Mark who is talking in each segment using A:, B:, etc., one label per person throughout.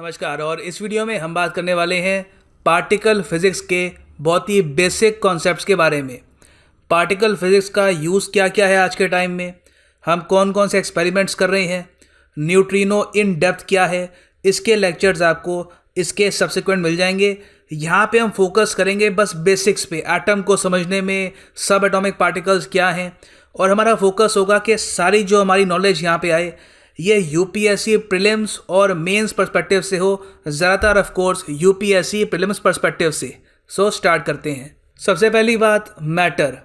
A: नमस्कार। और इस वीडियो में हम बात करने वाले हैं पार्टिकल फिज़िक्स के बहुत ही बेसिक कॉन्सेप्ट्स के बारे में। पार्टिकल फिज़िक्स का यूज़ क्या क्या है आज के टाइम में, हम कौन कौन से एक्सपेरिमेंट्स कर रहे हैं, न्यूट्रिनो इन डेप्थ क्या है, इसके लेक्चर्स आपको इसके सब्सिक्वेंट मिल जाएंगे। यहाँ पे हम फोकस करेंगे बस बेसिक्स पे, एटम को समझने में, सब एटॉमिक पार्टिकल्स क्या हैं, और हमारा फोकस होगा कि सारी जो हमारी नॉलेज यहाँ पे आए ये यूपीएससी प्रीलिम्स और मेंस पर्सपेक्टिव से हो, ज़्यादातर of course UPSC prelims perspective से। सो स्टार्ट करते हैं। सबसे पहली बात, मैटर।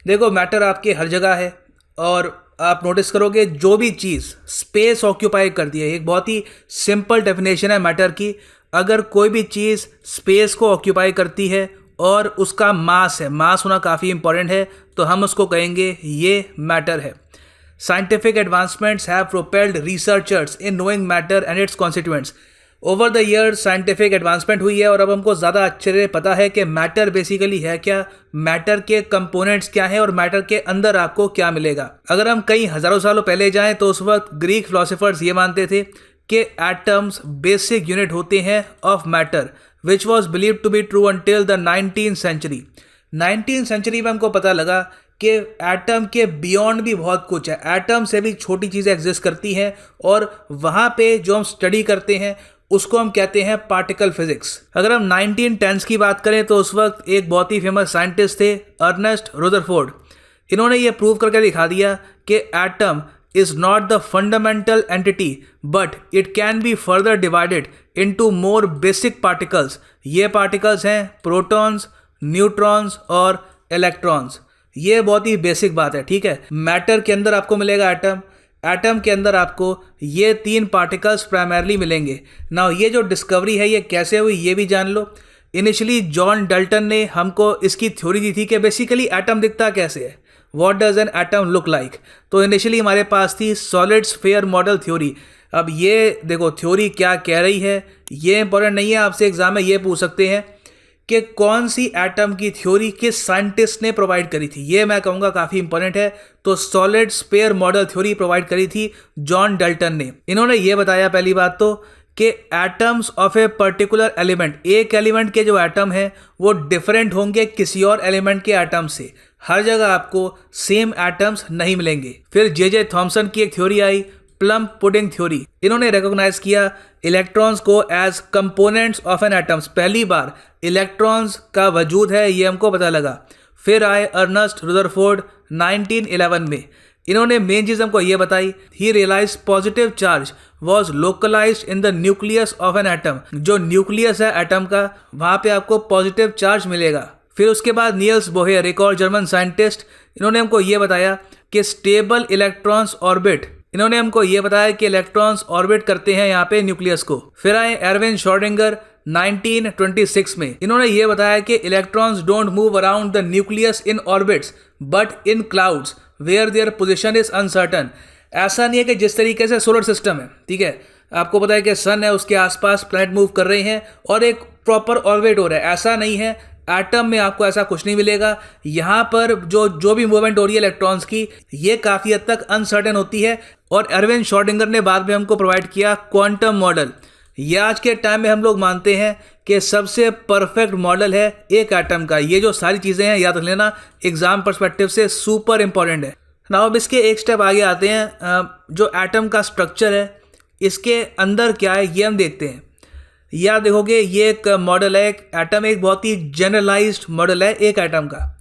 A: देखो, मैटर आपके हर जगह है और आप नोटिस करोगे जो भी चीज़ स्पेस ऑक्यूपाई करती है, एक बहुत ही सिंपल डेफिनेशन है मैटर की। अगर कोई भी चीज़ स्पेस को ऑक्यूपाई करती है और उसका मास है, मास होना काफ़ी इंपॉर्टेंट है, तो हम उसको कहेंगे ये मैटर है। Scientific advancements have propelled researchers in knowing matter and its constituents. Over the years scientific advancement हुई है और अब हमको ज़्यादा अच्छे से पता है कि मैटर बेसिकली है क्या, मैटर के कंपोनेंट्स क्या हैं और मैटर के अंदर आपको क्या मिलेगा। अगर हम कई हज़ारों सालों पहले जाएं तो उस वक्त ग्रीक फिलोसोफर्स ये मानते थे कि एटम्स बेसिक यूनिट होते हैं of matter, which was believed to be true until the 19th century. 19th century में हमको पता लगा कि एटम के बियॉन्ड भी बहुत कुछ है, एटम से भी छोटी चीज़ें एग्जिस्ट करती हैं और वहाँ पे जो हम स्टडी करते हैं उसको हम कहते हैं पार्टिकल फिजिक्स। अगर हम 1910s की बात करें तो उस वक्त एक बहुत ही फेमस साइंटिस्ट थे, अर्नेस्ट रदरफोर्ड। इन्होंने ये प्रूव करके दिखा दिया कि atom is not the fundamental entity but it can be further divided into more basic particles. ये पार्टिकल्स हैं प्रोटॉन्स, न्यूट्रॉन्स और इलेक्ट्रॉन्स। ये बहुत ही बेसिक बात है, ठीक है। मैटर के अंदर आपको मिलेगा एटम, एटम के अंदर आपको ये तीन पार्टिकल्स प्राइमरली मिलेंगे। नाउ ये जो डिस्कवरी है ये कैसे हुई ये भी जान लो। इनिशियली जॉन डल्टन ने हमको इसकी थ्योरी दी थी कि बेसिकली एटम दिखता कैसे है, what does an atom look like. तो इनिशियली हमारे पास थी सॉलिड स्फीयर मॉडल थ्योरी। अब ये देखो थ्योरी क्या कह रही है, ये इंपॉर्टेंट नहीं है, आपसे एग्जाम में ये पूछ सकते हैं कि कौन सी एटम की थ्योरी किस साइंटिस्ट ने प्रोवाइड करी थी। ये मैं कहूँगा काफ़ी इंपॉर्टेंट है। तो solid sphere model theory provide करी थी जॉन डल्टन ने। इन्होंने ये बताया पहली बात तो कि atoms of a particular element, एक एलिमेंट के जो एटम हैं वो डिफरेंट होंगे किसी और एलिमेंट के एटम से। हर जगह आपको सेम एटम्स नहीं मिलेंगे। फिर जे थॉमसन की एक थ्योरी आई, प्लम पुडिंग थ्योरी। इन्होंने रिकॉग्नाइज किया इलेक्ट्रॉन्स को as components of an atoms. पहली बार इलेक्ट्रॉन्स का वजूद है ये हमको पता लगा। फिर आए अर्नेस्ट रदरफोर्ड 1911 में। इन्होंने मेन चीज़ हमको ये बताई, he realised positive charge was localised in the nucleus of an atom. जो न्यूक्लियस है एटम का, वहाँ पे आपको पॉजिटिव चार्ज मिलेगा। फिर उसके बाद नियल्स बोहेर, एक और जर्मन साइंटिस्ट, इन्होंने हमको ये बताया कि स्टेबल इलेक्ट्रॉन्स ऑर्बिट, इन्होंने हमको ये बताया कि इलेक्ट्रॉन्स ऑर्बिट करते हैं यहाँ पे न्यूक्लियस को। फिर आए एरविन श्रोडिंगर 1926 में। इन्होंने ये बताया कि electrons don't move around the nucleus in orbits but in clouds where their position is uncertain. ऐसा नहीं है कि जिस तरीके से सोलर सिस्टम है, ठीक है, आपको पता है कि सन है, उसके आसपास प्लैनेट मूव कर रहे हैं और एक प्रॉपर ऑर्बिट हो रहा है, ऐसा नहीं है। एटम में आपको ऐसा कुछ नहीं मिलेगा। यहाँ पर जो भी मूवमेंट हो रही है इलेक्ट्रॉन्स की, ये काफ़ी हद तक अनसर्टेन होती है। और एरविन श्रोडिंगर ने बाद में हमको प्रोवाइड किया क्वांटम मॉडल। ये आज के टाइम में हम लोग मानते हैं कि सबसे परफेक्ट मॉडल है एक एटम का। ये जो सारी चीज़ें हैं याद रख लेना, एग्जाम पर्सपेक्टिव से सुपर इंपॉर्टेंट है। नाउ अब इसके एक स्टेप आगे आते हैं, जो एटम का स्ट्रक्चर है इसके अंदर क्या है ये हम देखते हैं। या देखोगे ये एक मॉडल है, एक एटम एक बहुत ही जनरलाइज्ड मॉडल है एक एटम का।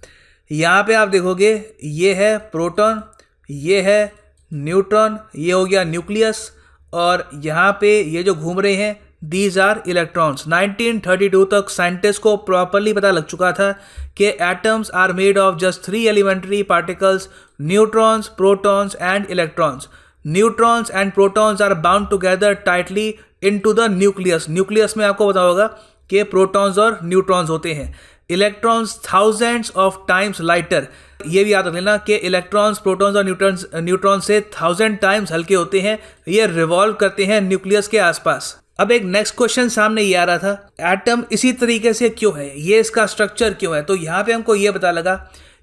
A: यहाँ पे आप देखोगे ये है प्रोटॉन, ये है न्यूट्रॉन, ये हो गया न्यूक्लियस, और यहाँ पे ये जो घूम रहे हैं दीज आर इलेक्ट्रॉन्स। 1932 तक साइंटिस्ट को प्रॉपरली पता लग चुका था कि atoms are made of just 3 elementary particles, neutrons, protons and electrons. Neutrons and protons are bound together tightly into the nucleus. Nucleus में आपको पता होगा कि प्रोटॉन्स और न्यूट्रॉन्स होते हैं। Electrons thousands of times lighter, ये भी याद रख लेना कि इलेक्ट्रॉन्स, प्रोटॉन्स और न्यूट्रॉन से 1000 टाइम्स हल्के होते हैं। ये रिवॉल्व करते हैं न्यूक्लियस के आसपास। अब एक नेक्स्ट क्वेश्चन सामने ये आ रहा था, एटम इसी तरीके से क्यों है, ये इसका स्ट्रक्चर क्यों है। तो यहाँ पे हमको ये पता लगा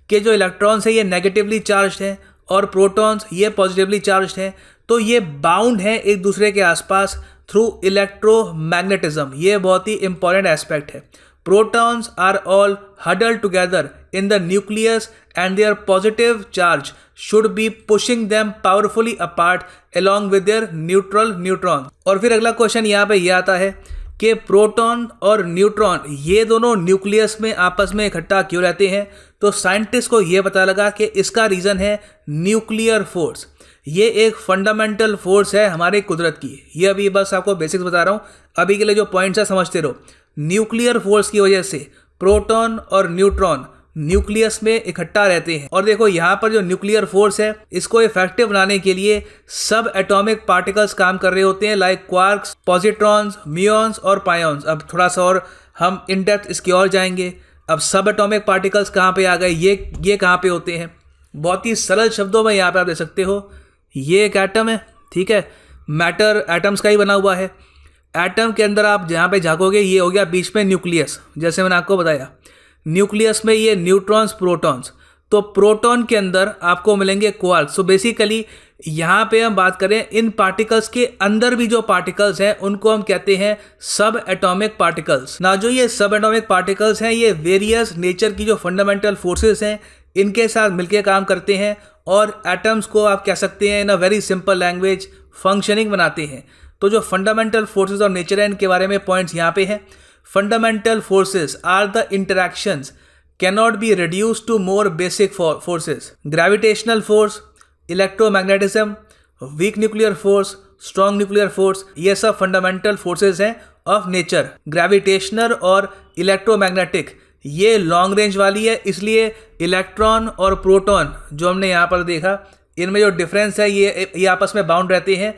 A: कि जो इलेक्ट्रॉन्स है ये नेगेटिवली चार्ज हैं और प्रोटॉन्स ये पॉजिटिवली चार्ज हैं। तो ये बाउंड हैं एक दूसरे के आसपास, थ्रू इलेक्ट्रोमैग्नेटिज्म। ये बहुत ही इंपॉर्टेंट एस्पेक्ट है। Protons are all huddled together in the nucleus and their positive charge should be pushing them powerfully apart along with their neutral neutron. और फिर अगला क्वेश्चन यहाँ पे ये आता है कि प्रोटॉन और न्यूट्रॉन ये दोनों न्यूक्लियस में आपस में इकट्ठा क्यों रहते हैं। तो साइंटिस्ट को ये पता लगा कि इसका रीज़न है न्यूक्लियर फोर्स। ये एक फंडामेंटल फोर्स है हमारे कुदरत की। ये अभी बस आपको बेसिक्स बता रहा हूँ, अभी के लिए जो पॉइंट्स है समझते रहो। न्यूक्लियर फोर्स की वजह से प्रोटॉन और न्यूट्रॉन न्यूक्लियस में इकट्ठा रहते हैं। और देखो यहाँ पर जो न्यूक्लियर फोर्स है इसको इफेक्टिव बनाने के लिए सब एटॉमिक पार्टिकल्स काम कर रहे होते हैं, लाइक क्वार्क्स, पॉजिट्रॉन्स, म्यूऑन्स और पायोन्स। अब थोड़ा सा और हम इन डेप्थ इसकी और जाएंगे। अब सब एटॉमिक पार्टिकल्स कहाँ पे आ गए, ये कहाँ पे होते हैं। बहुत ही सरल शब्दों में यहाँ पे आप देख सकते हो, ये एक एटम है, ठीक है, मैटर एटम्स का ही बना हुआ है। एटम के अंदर आप जहाँ पे झाँकोगे ये हो गया बीच में न्यूक्लियस, जैसे मैंने आपको बताया। न्यूक्लियस में ये न्यूट्रॉन्स, प्रोटॉन्स। तो प्रोटॉन के अंदर आपको मिलेंगे क्वार्क्स। सो बेसिकली यहाँ पे हम बात करें इन पार्टिकल्स के अंदर भी जो पार्टिकल्स हैं उनको हम कहते हैं सब एटॉमिक पार्टिकल्स। ना जो ये सब एटॉमिक पार्टिकल्स हैं ये वेरियस नेचर की जो फंडामेंटल फोर्सेस हैं इनके साथ मिलकर काम करते हैं और एटम्स को आप कह सकते हैं in a very simple language functioning बनाते हैं। तो जो फंडामेंटल फोर्सेस और नेचर है इनके बारे में पॉइंट्स यहाँ पे हैं। Fundamental forces are the interactions cannot be reduced to more basic forces. Gravitational force, electromagnetism, weak nuclear force, strong nuclear force, ये सब फंडामेंटल फोर्सेस हैं ऑफ नेचर। ग्रेविटेशनल और इलेक्ट्रोमैग्नेटिक ये लॉन्ग रेंज वाली है, इसलिए इलेक्ट्रॉन और प्रोटॉन जो हमने यहाँ पर देखा इनमें जो डिफरेंस है ये आपस में बाउंड रहते हैं,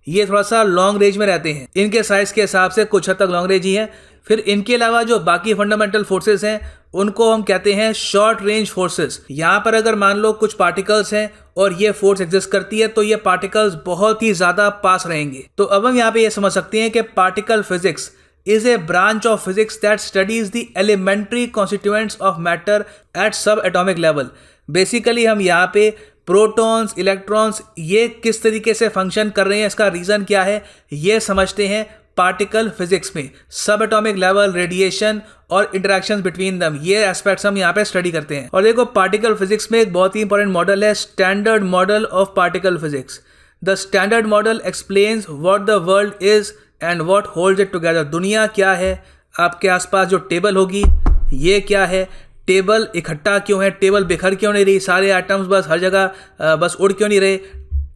A: ये थोड़ा सा लॉन्ग रेंज में रहते हैं। इनके साइज के हिसाब से कुछ हद तक लॉन्ग रेंज ही है। फिर इनके अलावा जो बाकी फंडामेंटल फोर्सेस हैं उनको हम कहते हैं शॉर्ट रेंज फोर्सेस। यहाँ पर अगर मान लो कुछ पार्टिकल्स हैं और ये फोर्स एग्जिस्ट करती है तो ये पार्टिकल्स बहुत ही ज़्यादा पास रहेंगे। तो अब हम यहाँ पे ये समझ सकते हैं कि particle physics is a branch of physics that studies the elementary constituents of matter at subatomic level. Basically हम यहाँ पे प्रोटॉन्स, इलेक्ट्रॉन्स ये किस तरीके से फंक्शन कर रहे हैं, इसका रीज़न क्या है, ये समझते हैं पार्टिकल फिजिक्स में। सब एटॉमिक लेवल, रेडिएशन और इंटरेक्शंस बिटवीन दम, ये एस्पेक्ट्स हम यहाँ पे स्टडी करते हैं। और देखो पार्टिकल फिजिक्स में एक बहुत ही इंपॉर्टेंट मॉडल है standard model of particle physics. The standard model explains what the world is and what holds it together. दुनिया क्या है, आपके आसपास जो टेबल होगी ये क्या है, टेबल इकट्ठा क्यों है, टेबल बिखर क्यों नहीं रही, सारे एटम्स बस हर जगह बस उड़ क्यों नहीं रहे,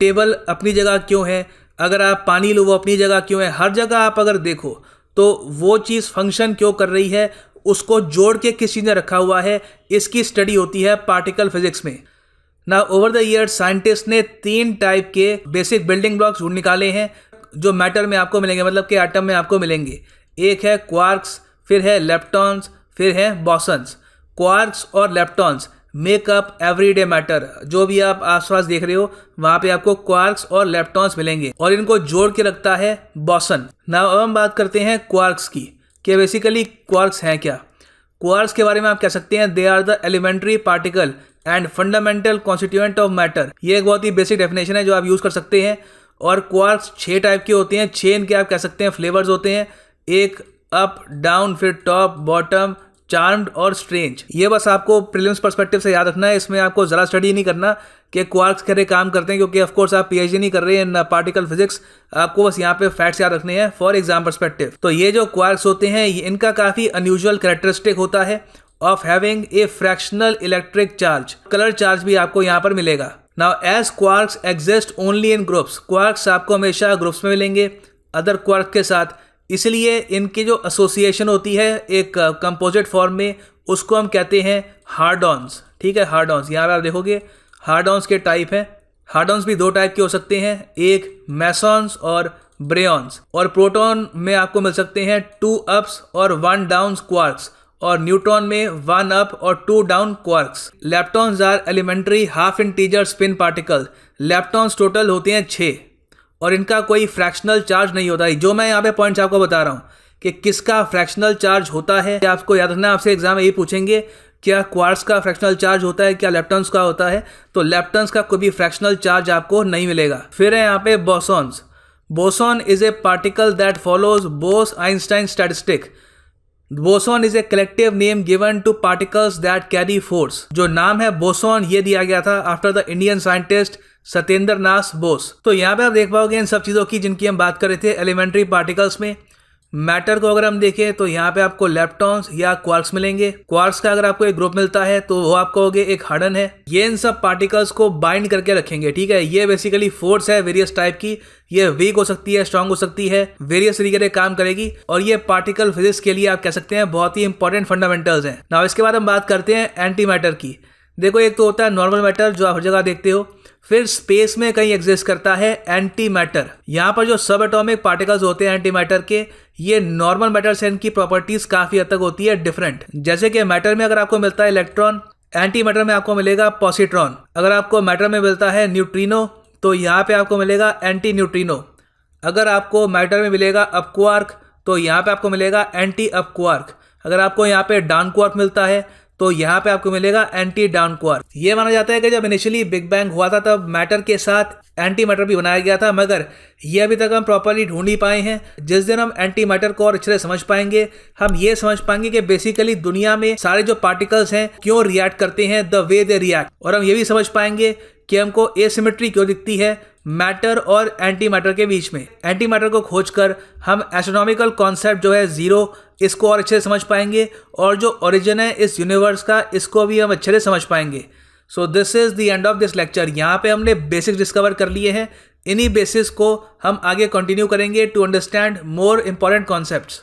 A: टेबल अपनी जगह क्यों है, अगर आप पानी लो वो अपनी जगह क्यों है, हर जगह आप अगर देखो तो वो चीज़ फंक्शन क्यों कर रही है, उसको जोड़ के किस चीज़ ने रखा हुआ है, इसकी स्टडी होती है पार्टिकल फिजिक्स में। ना ओवर द ईयर साइंटिस्ट ने 3 टाइप के बेसिक बिल्डिंग ब्लॉक्स ढूंढ निकाले हैं जो मैटर में आपको मिलेंगे, मतलब कि एटम में आपको मिलेंगे। एक है क्वार्क्स, फिर है लेप्टॉन्स, फिर है बॉसन्स। क्वार्क्स और leptons make up everyday matter. जो भी आप आसपास देख रहे हो वहाँ पे आपको क्वार्क्स और लेप्टॉन्स मिलेंगे और इनको जोड़ के रखता है बॉसन। नाउ अब हम बात करते हैं क्वार्क्स की कि बेसिकली क्वार्क्स हैं क्या। क्वार्क्स के बारे में आप कह सकते हैं they are the elementary particle and fundamental constituent of matter. ये एक बहुत ही बेसिक डेफिनेशन है जो आप यूज़ कर सकते हैं। और क्वार्क्स 6 टाइप के होते हैं, 6 इनके आप कह सकते हैं फ्लेवर्स होते हैं। एक अप, डाउन, फिर टॉप, बॉटम, चार्म्ड और स्ट्रेंज। ये बस आपको प्रीलिम्स पर्सपेक्टिव से याद रखना है, इसमें आपको ज़रा स्टडी नहीं करना कि क्वार्क्स कैसे काम करते हैं, क्योंकि ऑफकोर्स आप पीएचडी नहीं कर रहे हैं इन पार्टिकल फिजिक्स, आपको बस यहाँ पे फैक्ट्स याद रखने हैं फॉर एग्जाम पर्सपेक्टिव। तो ये जो क्वार्क्स होते हैं इनका काफ़ी अनयूजुअल कैरेक्टरिस्टिक होता है of having a fractional electric charge. Colour charge भी आपको यहाँ पर मिलेगा। Now as quarks exist only in groups, quarks आपको हमेशा ग्रुप्स में मिलेंगे अदर क्वार्क के साथ, इसलिए इनकी जो एसोसिएशन होती है एक कंपोजिट फॉर्म में उसको हम कहते हैं हार्ड-ऑन्स। ठीक है, हार्ड-ऑन्स यहाँ पर आप देखोगे हार्ड-ऑन्स के टाइप हैं। हार्ड-ऑन्स भी 2 टाइप के हो सकते हैं, एक मेसॉन्स और ब्रेयॉन्स। और प्रोटॉन में आपको मिल सकते हैं 2 अप्स और 1 डाउन क्वार्क्स, और न्यूट्रॉन में 1 अप और 2 down quarks. Leptons are elementary half integer spin particle. Leptons total होते हैं 6 और इनका कोई फ्रैक्शनल चार्ज नहीं होता है। जो मैं यहाँ पे पॉइंट्स आपको बता रहा हूँ कि किसका फ्रैक्शनल चार्ज होता है, आपको याद रखना, आपसे एग्जाम में यही पूछेंगे क्या क्वार्क्स का फ्रैक्शनल चार्ज होता है, क्या लेप्टॉन्स का होता है। तो लेप्टॉन्स का कोई भी फ्रैक्शनल चार्ज आपको नहीं मिलेगा। फिर है यहाँ पे bosons. Boson is a particle that follows Bose Einstein statistic. Boson is a collective name given to particles that carry force. जो नाम है बोसॉन ये दिया गया था after the Indian scientist Satyendra Nath Bose. तो यहाँ पे आप देख पाओगे इन सब चीज़ों की जिनकी हम बात कर रहे थे एलिमेंट्री पार्टिकल्स में। मैटर को अगर हम देखें तो यहाँ पे आपको लेप्टॉन्स या क्वार्क्स मिलेंगे। क्वार्क्स का अगर आपको एक ग्रुप मिलता है तो वो आप कहोगे एक हार्डन है। ये इन सब पार्टिकल्स को बाइंड करके रखेंगे, ठीक है। ये बेसिकली फोर्स है वेरियस टाइप की, ये वीक हो सकती है, स्ट्रांग हो सकती है, वेरियस तरीके से काम करेगी। और ये पार्टिकल फिजिक्स के लिए आप कह सकते हैं बहुत ही इंपॉर्टेंट फंडामेंटल्स हैं। नाउ इसके बाद हम बात करते हैं एंटी मैटर की। देखो एक तो होता है नॉर्मल मैटर जो आप हर जगह देखते हो, फिर स्पेस में कहीं एग्जिस्ट करता है एंटी मैटर। यहाँ पर जो सब एटॉमिक पार्टिकल्स होते हैं एंटी मैटर के, ये नॉर्मल मैटर से इनकी प्रॉपर्टीज काफी हद तक होती है डिफरेंट। जैसे कि मैटर में अगर आपको मिलता है इलेक्ट्रॉन, एंटी मैटर में आपको मिलेगा पॉजिट्रॉन। अगर आपको मैटर में मिलता है न्यूट्रिनो तो यहाँ पे आपको मिलेगा एंटी न्यूट्रिनो। अगर आपको मैटर में मिलेगा अप क्वार्क तो यहाँ पे आपको मिलेगा एंटी अप क्वार्क। अगर आपको यहाँ पे डाउन क्वार्क मिलता है तो यहाँ पे आपको मिलेगा एंटी डाउन क्वार्क। ये माना जाता है कि जब इनिशियली बिग बैंग हुआ था तब मैटर के साथ एंटी मैटर भी बनाया गया था, मगर ये अभी तक हम प्रॉपर्ली ढूंढ नहीं पाए हैं। जिस दिन हम एंटी मैटर को और अच्छे से समझ पाएंगे, हम ये समझ पाएंगे कि बेसिकली दुनिया में सारे जो पार्टिकल्स हैं क्यों रिएक्ट करते हैं द वे दे रिएक्ट। और हम ये भी समझ पाएंगे कि हमको एसिमेट्री क्यों दिखती है मैटर और एंटी मैटर के बीच में। एंटी मैटर को खोजकर हम एस्ट्रोनॉमिकल कॉन्सेप्ट जो है जीरो, इसको और अच्छे से समझ पाएंगे, और जो ओरिजिन है इस यूनिवर्स का इसको भी हम अच्छे से समझ पाएंगे। So this is the end of this lecture. यहाँ पे हमने बेसिक्स डिस्कवर कर लिए हैं। इन्हीं बेसिस को हम आगे कंटिन्यू करेंगे to understand more important concepts.